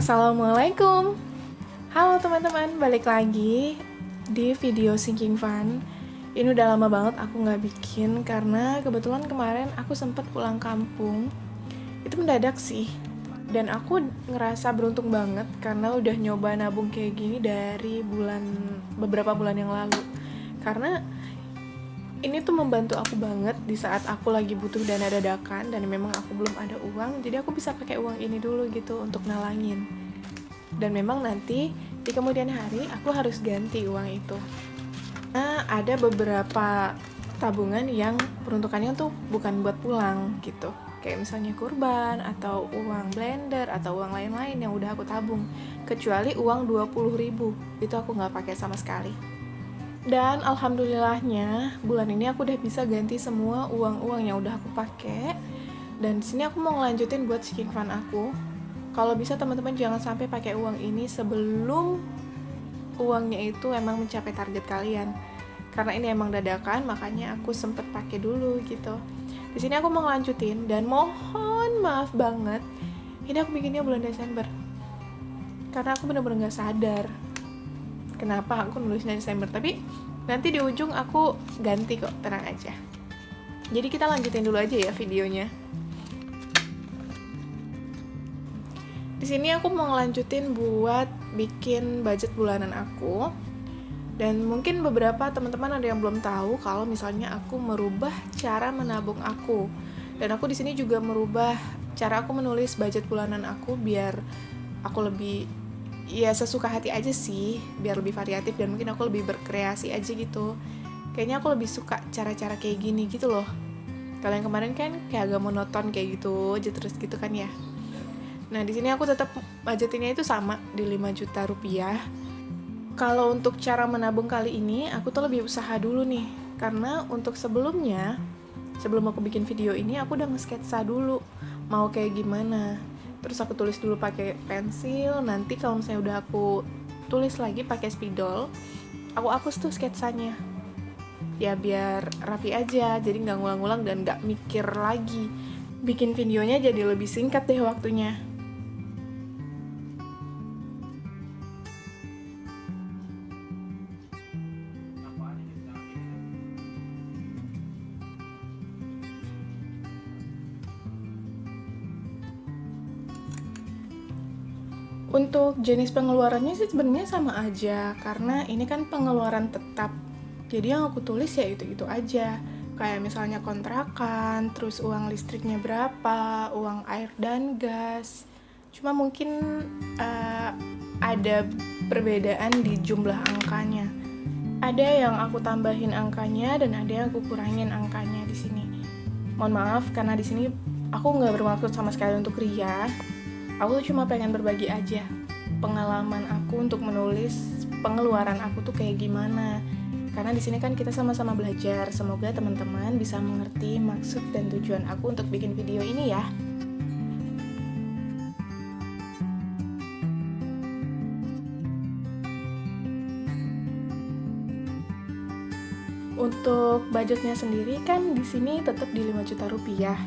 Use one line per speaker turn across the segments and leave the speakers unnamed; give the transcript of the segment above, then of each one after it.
Assalamualaikum. Halo teman-teman, balik lagi di video Sinking Fun. Ini udah lama banget aku nggak bikin karena kebetulan kemarin aku sempet pulang kampung. Itu mendadak sih. Dan aku ngerasa beruntung banget karena udah nyoba nabung kayak gini dari beberapa bulan yang lalu. Karena ini tuh membantu aku banget di saat aku lagi butuh dana dadakan dan memang aku belum ada uang, jadi aku bisa pakai uang ini dulu gitu untuk nalangin. Dan memang nanti di kemudian hari aku harus ganti uang itu. Nah, ada beberapa tabungan yang peruntukannya tuh bukan buat pulang gitu. Kayak misalnya kurban atau uang blender atau uang lain-lain yang udah aku tabung. Kecuali uang 20.000, itu aku nggak pakai sama sekali. Dan alhamdulillahnya bulan ini aku udah bisa ganti semua uang-uang yang udah aku pakai. Dan di sini aku mau ngelanjutin buat Sinking Fun aku. Kalau bisa teman-teman jangan sampai pakai uang ini sebelum uangnya itu emang mencapai target kalian. Karena ini emang dadakan, makanya aku sempet pakai dulu gitu. Di sini aku mau ngelanjutin dan mohon maaf banget. Ini aku bikinnya bulan Desember. Karena aku bener-bener gak sadar kenapa aku nulisnya Desember. Tapi nanti di ujung aku ganti kok, tenang aja. Jadi kita lanjutin dulu aja ya videonya. Di sini aku mau ngelanjutin buat bikin budget bulanan aku. Dan mungkin beberapa teman-teman ada yang belum tahu kalau misalnya aku merubah cara menabung aku. Dan aku di sini juga merubah cara aku menulis budget bulanan aku biar aku lebih sesuka hati aja sih, biar lebih variatif dan mungkin aku lebih berkreasi aja gitu. Kayaknya aku lebih suka cara-cara kayak gini gitu loh. Kalau yang kemarin kan kayak agak monoton kayak gitu aja terus gitu kan ya. Nah, di sini aku tetap budgetinnya itu sama di 5 juta rupiah. Kalau untuk cara menabung kali ini, aku tuh lebih usaha dulu nih. Karena untuk sebelumnya, sebelum aku bikin video ini, aku udah nge-sketsa dulu mau kayak gimana. Terus aku tulis dulu pakai pensil, nanti kalau misalnya udah aku tulis lagi pakai spidol, aku hapus tuh sketsanya. Ya biar rapi aja, jadi nggak ngulang-ngulang dan nggak mikir lagi. Bikin videonya jadi lebih singkat deh waktunya. Untuk jenis pengeluarannya sih sebenarnya sama aja, karena ini kan pengeluaran tetap. Jadi yang aku tulis ya itu-itu aja. Kayak misalnya kontrakan, terus uang listriknya berapa, uang air dan gas. Cuma mungkin ada perbedaan di jumlah angkanya. Ada yang aku tambahin angkanya dan ada yang aku kurangin angkanya di sini. Mohon maaf karena di sini aku nggak bermaksud sama sekali untuk ria. Aku tuh cuma pengen berbagi aja pengalaman aku untuk menulis pengeluaran aku tuh kayak gimana. Karena di sini kan kita sama-sama belajar. Semoga teman-teman bisa mengerti maksud dan tujuan aku untuk bikin video ini ya. Untuk budgetnya sendiri kan di sini tetap di 5 juta rupiah.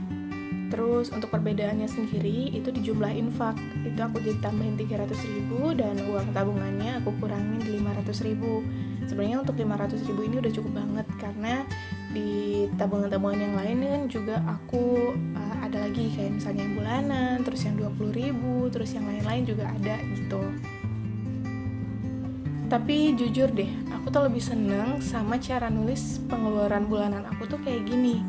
Terus untuk perbedaannya sendiri itu di jumlah infak. Itu aku jadi tambahin 300.000 dan uang tabungannya aku kurangin di 500.000. Sebenarnya untuk 500.000 ini udah cukup banget karena di tabungan-tabungan yang lain kan juga aku ada lagi kayak misalnya yang bulanan, terus yang 20.000, terus yang lain-lain juga ada gitu. Tapi jujur deh, aku tuh lebih seneng sama cara nulis pengeluaran bulanan aku tuh kayak gini.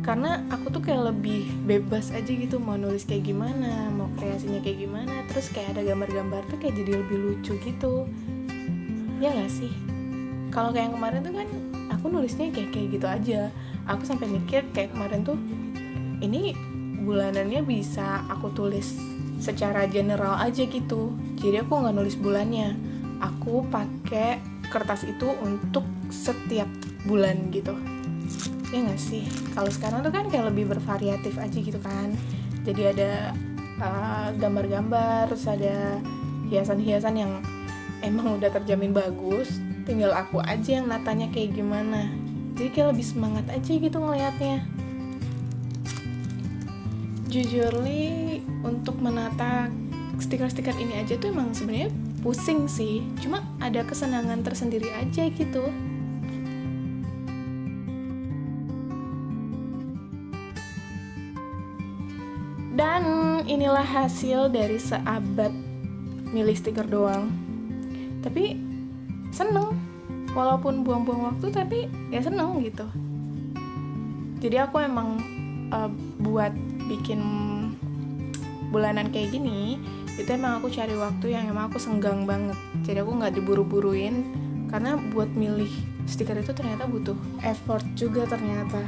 Karena aku tuh kayak lebih bebas aja gitu mau nulis kayak gimana, mau kreasinya kayak gimana, terus kayak ada gambar-gambar tuh kayak jadi lebih lucu gitu. Ya gak sih? Kalau kayak yang kemarin tuh kan aku nulisnya kayak gitu aja. Aku sampai mikir kayak kemarin tuh ini bulanannya bisa aku tulis secara general aja gitu. Jadi aku gak nulis bulannya. Aku pakai kertas itu untuk setiap bulan gitu. Ya nggak sih? Kalau sekarang tuh kan kayak lebih bervariatif aja gitu kan. Jadi ada gambar-gambar, terus ada hiasan-hiasan yang emang udah terjamin bagus. Tinggal aku aja yang natanya kayak gimana. Jadi kayak lebih semangat aja gitu ngelihatnya. Jujur li, untuk menata stiker-stiker ini aja tuh emang sebenarnya pusing sih, cuma ada kesenangan tersendiri aja gitu. Dan inilah hasil dari seabad milih stiker doang. Tapi seneng, walaupun buang-buang waktu tapi ya seneng gitu. Jadi aku emang buat bikin bulanan kayak gini, itu emang aku cari waktu yang emang aku senggang banget. Jadi aku nggak diburu-buruin, karena buat milih stiker itu ternyata butuh effort juga ternyata.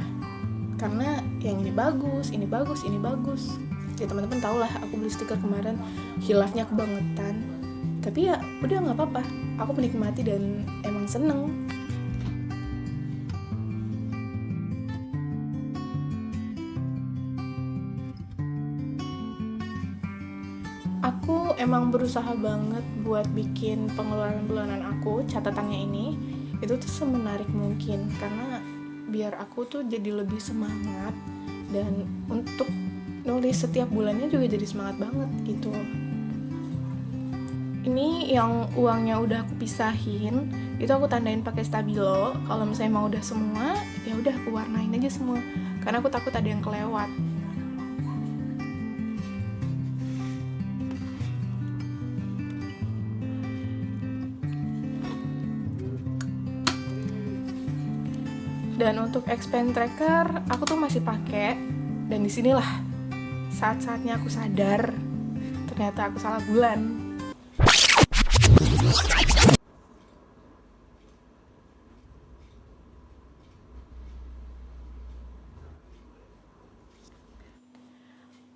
Karena yang ini bagus, ini bagus, ini bagus. Ya teman-teman tau lah, aku beli stiker kemarin hilafnya kebangetan. Tapi ya udah nggak apa-apa, aku menikmati dan emang seneng. Aku emang berusaha banget buat bikin pengeluaran bulanan aku, catatannya ini itu tuh semenarik mungkin, karena biar aku tuh jadi lebih semangat dan untuk nulis setiap bulannya juga jadi semangat banget gitu. Ini yang uangnya udah aku pisahin, itu aku tandain pakai stabilo. Kalau misalnya mau udah semua, ya udah aku warnain aja semua, karena aku takut ada yang kelewat. Dan untuk expense tracker aku tuh masih pakai, dan disinilah saat-saatnya aku sadar ternyata aku salah bulan.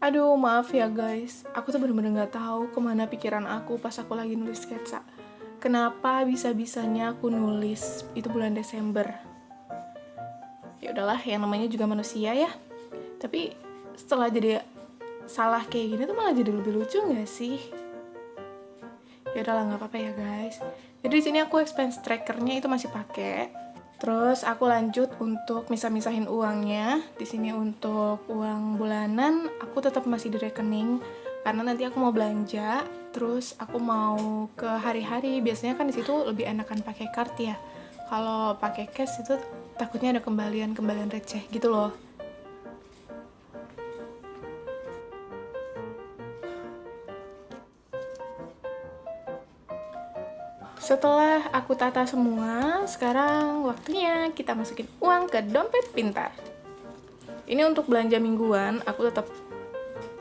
Aduh maaf ya guys, aku tuh bener-bener gak tahu kemana pikiran aku pas aku lagi nulis sketsa. Kenapa bisa-bisanya aku nulis itu bulan Desember? Ya udahlah, yang namanya juga manusia ya. Tapi setelah jadi salah kayak gini tuh malah jadi lebih lucu nggak sih? Ya udahlah, nggak apa-apa ya guys. Jadi di sini aku expense trackernya itu masih pakai. Terus aku lanjut untuk misah-misahin uangnya. Di sini untuk uang bulanan aku tetap masih di rekening karena nanti aku mau belanja. Terus aku mau ke hari-hari. Biasanya kan di situ lebih enakan pakai kartu ya. Kalau pakai cash itu takutnya ada kembalian receh gitu loh. Setelah aku tata semua, sekarang waktunya kita masukin uang ke dompet pintar. Ini untuk belanja mingguan, aku tetap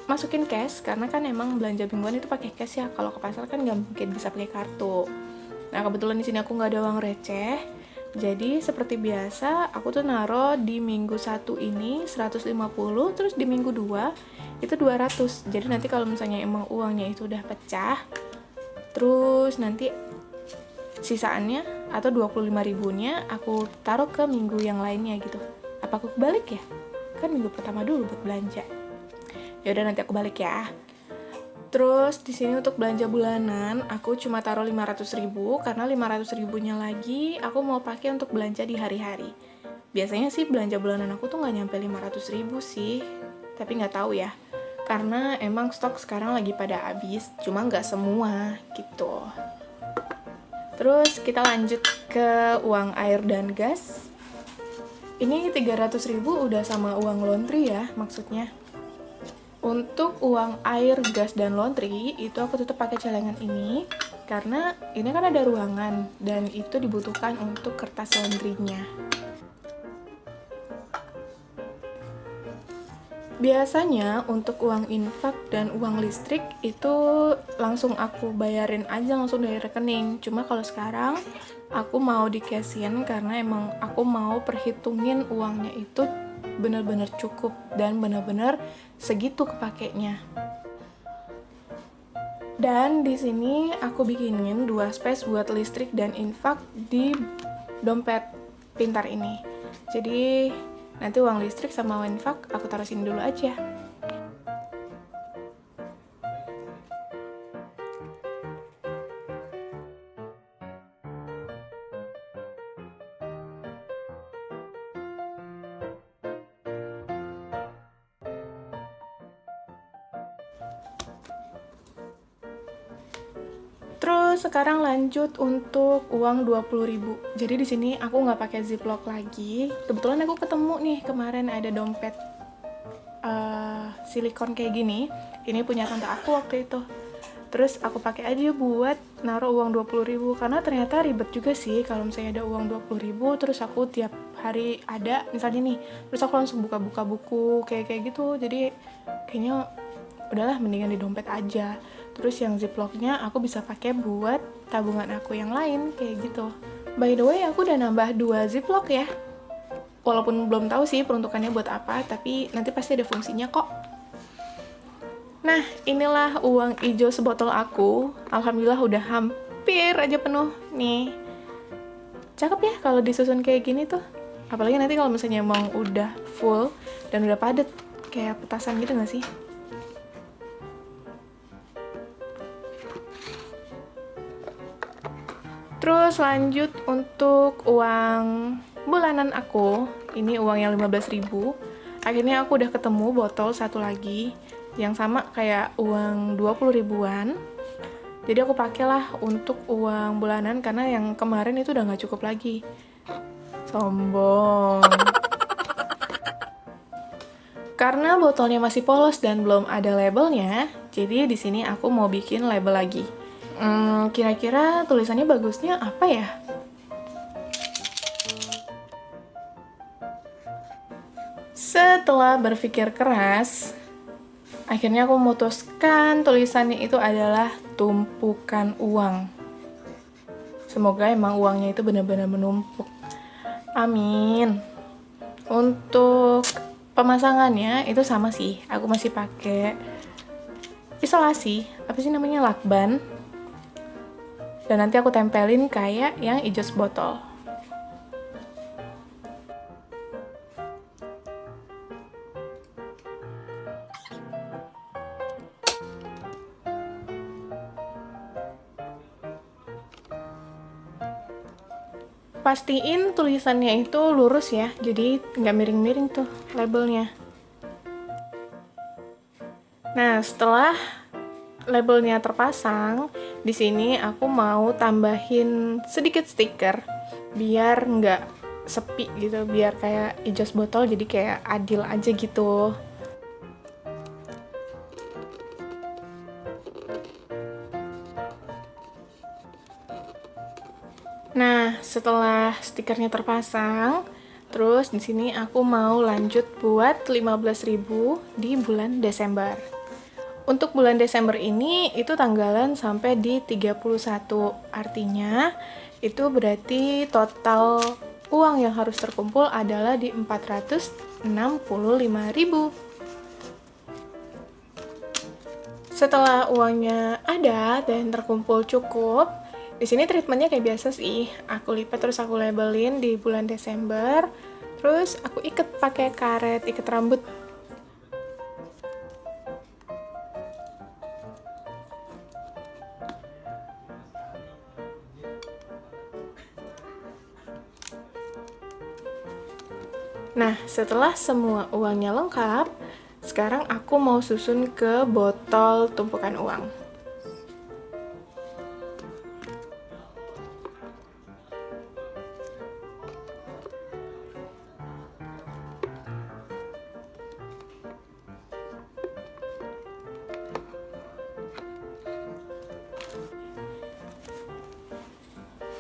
masukin cash karena kan emang belanja mingguan itu pakai cash ya. Kalau ke pasar kan nggak mungkin bisa pakai kartu. Nah kebetulan di sini aku nggak ada uang receh, jadi seperti biasa aku tuh naro di minggu 1 ini 150, terus di minggu 2 itu 200. Jadi nanti kalau misalnya emang uangnya itu udah pecah, terus nanti sisaannya atau 25 ribunya aku taruh ke minggu yang lainnya gitu. Apa aku kebalik ya? Kan minggu pertama dulu buat belanja. Ya udah nanti aku balik ya. Terus di sini untuk belanja bulanan aku cuma taruh 500 ribu karena 500 ribunya lagi aku mau pakai untuk belanja di hari-hari. Biasanya sih belanja bulanan aku tuh nggak nyampe 500 ribu sih, tapi nggak tahu ya. Karena emang stok sekarang lagi pada habis, cuma nggak semua gitu. Terus kita lanjut ke uang air dan gas. Ini 300 ribu udah sama uang laundry ya maksudnya. Untuk uang air, gas, dan laundry itu aku tetap pakai celengan ini karena ini kan ada ruangan dan itu dibutuhkan untuk kertas laundrynya. Biasanya untuk uang infak dan uang listrik itu langsung aku bayarin aja langsung dari rekening. Cuma kalau sekarang aku mau di cashin karena emang aku mau perhitungin uangnya itu benar-benar cukup dan benar-benar segitu kepakainya. Dan di sini aku bikinin 2 space buat listrik dan infak di dompet pintar ini. Jadi nanti uang listrik sama uang infak aku taruh sini dulu aja. sekarang lanjut untuk uang 20.000. Jadi di sini aku nggak pakai ziplock lagi. Kebetulan aku ketemu nih kemarin ada dompet silikon kayak gini. Ini punya tante aku waktu itu. Terus aku pakai aja buat naruh uang 20.000 karena ternyata ribet juga sih kalau misalnya ada uang 20.000 terus aku tiap hari ada misalnya nih, terus aku langsung buka-buka buku kayak gitu. Jadi kayaknya udahlah mendingan di dompet aja. Terus yang ziplocknya aku bisa pakai buat tabungan aku yang lain kayak gitu. By the way, aku udah nambah 2 ziplock ya. Walaupun belum tahu sih peruntukannya buat apa, tapi nanti pasti ada fungsinya kok. Nah, inilah uang hijau sebotol aku. Alhamdulillah udah hampir aja penuh nih. Cakep ya kalau disusun kayak gini tuh. Apalagi nanti kalau misalnya emang udah full dan udah padet kayak petasan gitu gak sih? Terus lanjut untuk uang bulanan aku. Ini uang yang 15.000. Akhirnya aku udah ketemu botol satu lagi yang sama kayak uang 20 ribuan. Jadi aku pakailah untuk uang bulanan karena yang kemarin itu udah nggak cukup lagi. Sombong. Karena botolnya masih polos dan belum ada labelnya, jadi di sini aku mau bikin label lagi. Kira-kira tulisannya bagusnya apa ya? Setelah berpikir keras, akhirnya aku memutuskan tulisannya itu adalah tumpukan uang. Semoga emang uangnya itu benar-benar menumpuk. Amin. Untuk pemasangannya itu sama sih. Aku masih pakai isolasi, apa sih namanya, lakban. Dan nanti aku tempelin kayak yang hijau botol. Pastiin tulisannya itu lurus ya, jadi nggak miring-miring tuh labelnya. Nah, setelah labelnya terpasang, di sini aku mau tambahin sedikit stiker biar nggak sepi gitu, biar kayak hijau botol jadi kayak adil aja gitu. Nah, setelah stikernya terpasang, terus di sini aku mau lanjut buat 15.000 di bulan Desember. Untuk bulan Desember ini itu tanggalan sampai di 31. Artinya itu berarti total uang yang harus terkumpul adalah di 465.000. Setelah uangnya ada dan terkumpul cukup, di sini treatmentnya kayak biasa sih. Aku lipat terus aku labelin di bulan Desember. Terus aku ikat pakai karet ikat rambut. Nah, setelah semua uangnya lengkap, sekarang aku mau susun ke botol tumpukan uang.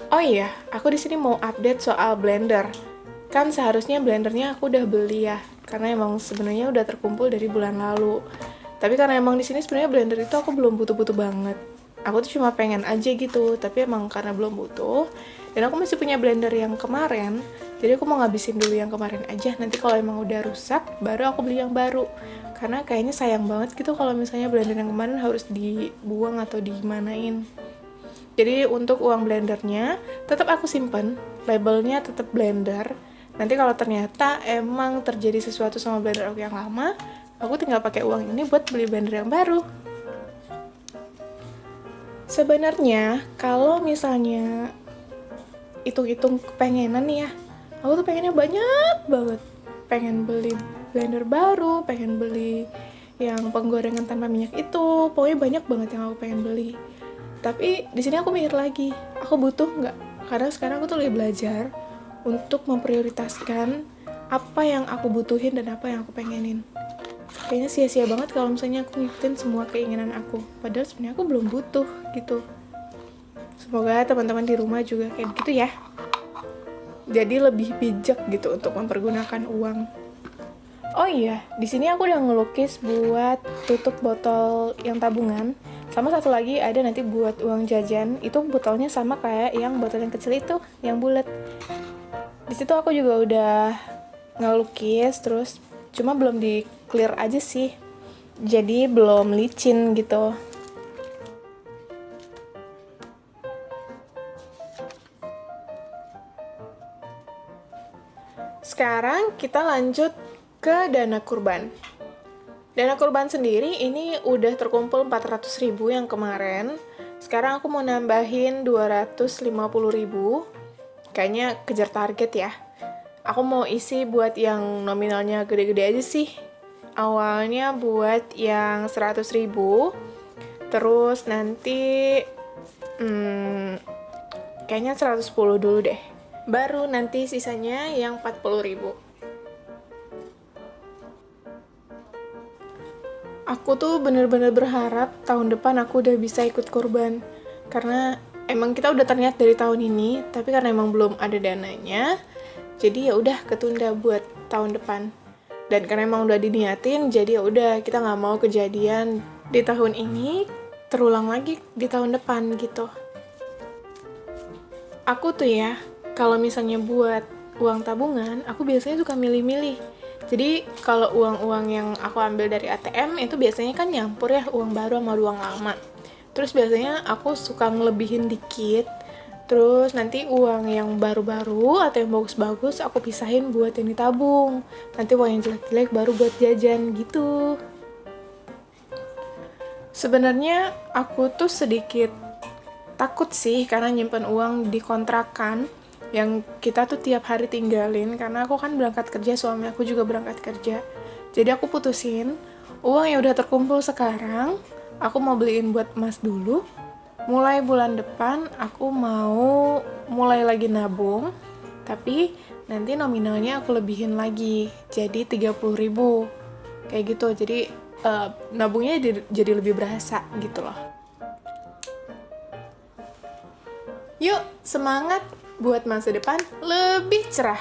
Oh iya, aku di sini mau update soal blender. Kan seharusnya blendernya aku udah beli ya, karena emang sebenarnya udah terkumpul dari bulan lalu. Tapi karena emang di sini sebenarnya blender itu aku belum butuh-butuh banget. Aku tuh cuma pengen aja gitu, tapi emang karena belum butuh. Dan aku masih punya blender yang kemarin, jadi aku mau ngabisin dulu yang kemarin aja. Nanti kalau emang udah rusak, baru aku beli yang baru. Karena kayaknya sayang banget gitu kalau misalnya blender yang kemarin harus dibuang atau digimanain. Jadi untuk uang blendernya tetap aku simpen, labelnya tetap blender. Nanti kalau ternyata emang terjadi sesuatu sama blender aku yang lama, aku tinggal pakai uang ini buat beli blender yang baru. Sebenarnya kalau misalnya hitung-hitung kepengenan nih ya, aku tuh pengennya banyak banget. Pengen beli blender baru, pengen beli yang penggorengan tanpa minyak itu, pokoknya banyak banget yang aku pengen beli. Tapi di sini aku mikir lagi, aku butuh nggak? Karena sekarang aku tuh lagi belajar untuk memprioritaskan apa yang aku butuhin dan apa yang aku pengenin. Kayaknya sia-sia banget kalau misalnya aku ngikutin semua keinginan aku, padahal sebenarnya aku belum butuh gitu. Semoga teman-teman di rumah juga kayak gitu ya. Jadi lebih bijak gitu untuk mempergunakan uang. Oh iya, di sini aku udah ngelukis buat tutup botol yang tabungan. Sama satu lagi ada nanti buat uang jajan. Itu botolnya sama kayak yang botol yang kecil itu, yang bulat. Di situ aku juga udah ngelukis, terus cuma belum di clear aja sih. Jadi belum licin gitu. Sekarang kita lanjut ke dana kurban. Dana kurban sendiri ini udah terkumpul 400.000 yang kemarin. Sekarang aku mau nambahin 250.000. Kayaknya kejar target ya. Aku mau isi buat yang nominalnya gede-gede aja sih. Awalnya buat yang 100.000. Terus nanti kayaknya 110 dulu deh. Baru nanti sisanya yang 40.000. Aku tuh bener-bener berharap tahun depan aku udah bisa ikut kurban. Karena emang kita udah terniat dari tahun ini, tapi karena emang belum ada dananya, jadi ya udah ketunda buat tahun depan. Dan karena emang udah diniatin, jadi ya udah kita nggak mau kejadian di tahun ini terulang lagi di tahun depan gitu. Aku tuh ya, kalau misalnya buat uang tabungan, aku biasanya suka milih-milih. Jadi kalau uang-uang yang aku ambil dari ATM itu biasanya kan nyampur ya uang baru sama uang lama. Terus biasanya aku suka ngelebihin dikit. Terus nanti uang yang baru-baru atau yang bagus-bagus aku pisahin buat yang ditabung. Nanti uang yang jelek-jelek baru buat jajan gitu. Sebenarnya aku tuh sedikit takut sih karena nyimpen uang di kontrakan yang kita tuh tiap hari tinggalin, karena aku kan berangkat kerja, suami aku juga berangkat kerja. Jadi aku putusin uang yang udah terkumpul sekarang aku mau beliin buat emas dulu. Mulai bulan depan aku mau mulai lagi nabung, tapi nanti nominalnya aku lebihin lagi jadi 30.000 kayak gitu. Jadi nabungnya jadi lebih berasa gitu loh. Yuk, semangat buat masa depan lebih cerah.